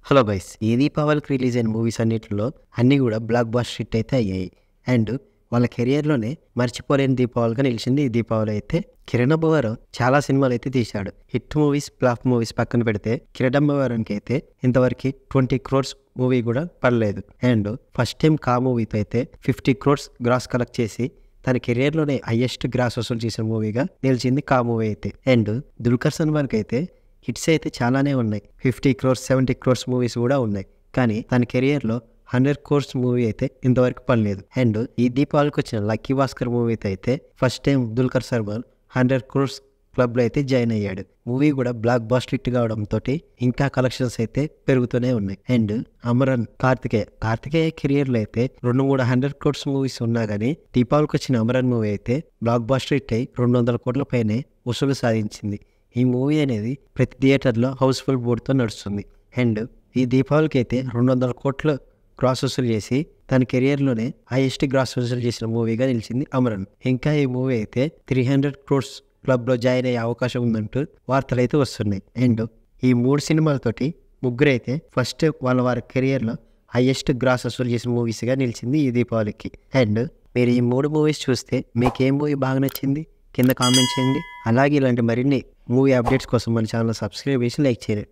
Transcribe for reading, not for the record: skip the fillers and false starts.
Hello guys, ఈ దీపావళికి release అయిన మూవీస్ అన్నిటిలో అన్నీ కూడా బ్లాక్ బస్టర్ హిట్ అయితే అయ్యాయి. అండ్ వాళ్ళ కెరియర్లోనే మర్చిపోలేని దీపావళిగా నిలిచింది ఈ దీపావళి అయితే. కిరణ్ అబ్బవరం చాలా సినిమాలు అయితే తీశాడు. హిట్ మూవీస్, ఫ్లాప్ మూవీస్ పక్కన పెడితే కిరణ్ అబ్బవరంకి అయితే ఇంతవరకు 20 crores మూవీ కూడా పడలేదు. అండ్ ఫస్ట్ టైం కా మూవీతో అయితే 50 crores గ్రాస్ కలెక్ట్ చేసి తన కెరియర్లోనే హైయెస్ట్ గ్రాస్ వసూలు చేసిన మూవీగా నిలిచింది కా మూవీ అయితే. అండ్ దుల్కర్ సల్మాన్కి అయితే హిట్స్ అయితే చాలానే ఉన్నాయి. 50 crores 70 crores మూవీస్ కూడా ఉన్నాయి. కానీ తన కెరియర్లో 100 crores మూవీ అయితే ఇంతవరకు పడలేదు. అండ్ ఈ దీపావళికి వచ్చిన లక్కీ భాస్కర్ మూవీతో అయితే first time Dulquer Salman 100 crores క్లబ్లో అయితే జాయిన్ అయ్యాడు. మూవీ కూడా బ్లాక్ బస్టర్ హిట్ కావడంతో ఇంకా కలెక్షన్స్ అయితే పెరుగుతూనే ఉన్నాయి. అండ్ అమరన్ కార్తికేయ కెరియర్లో అయితే 2-3 100 crores మూవీస్ ఉన్నా కానీ దీపావళికి వచ్చిన అమరన్ మూవీ అయితే బ్లాక్ బస్టర్ హిట్ అయి 200 కోట్ల పైనే వసూలు సాధించింది. ఈ మూవీ అనేది ప్రతి థియేటర్లో హౌస్ఫుల్ బోర్డుతో నడుస్తుంది. అండ్ ఈ దీపావళికి అయితే 200 కోట్లు గ్రాస్ వసూలు చేసి తన కెరియర్లోనే హైయెస్ట్ గ్రాస్ వసూలు చేసిన మూవీగా నిలిచింది అమరన్. ఇంకా ఈ మూవీ అయితే 300 crores క్లబ్లో జాయిన్ అయ్యే అవకాశం ఉందంటూ వార్తలు అయితే వస్తున్నాయి. అండ్ ఈ 3 సినిమాలతోటి ముగ్గురైతే ఫస్ట్ వారి కెరియర్లో హైయెస్ట్ గ్రాస్ వసూలు చేసిన మూవీస్గా నిలిచింది ఈ దీపావళికి. అండ్ మీరు ఈ 3 మూవీస్ చూస్తే మీకు ఏ మూవీ బాగా నచ్చింది కింద కామెంట్ చేయండి. అలాగే ఇలాంటి మరిన్ని మూవీ అప్డేట్స్ కోసం మన ఛానల్ సబ్స్క్రైబ్ చేసి లైక్ చేయండి.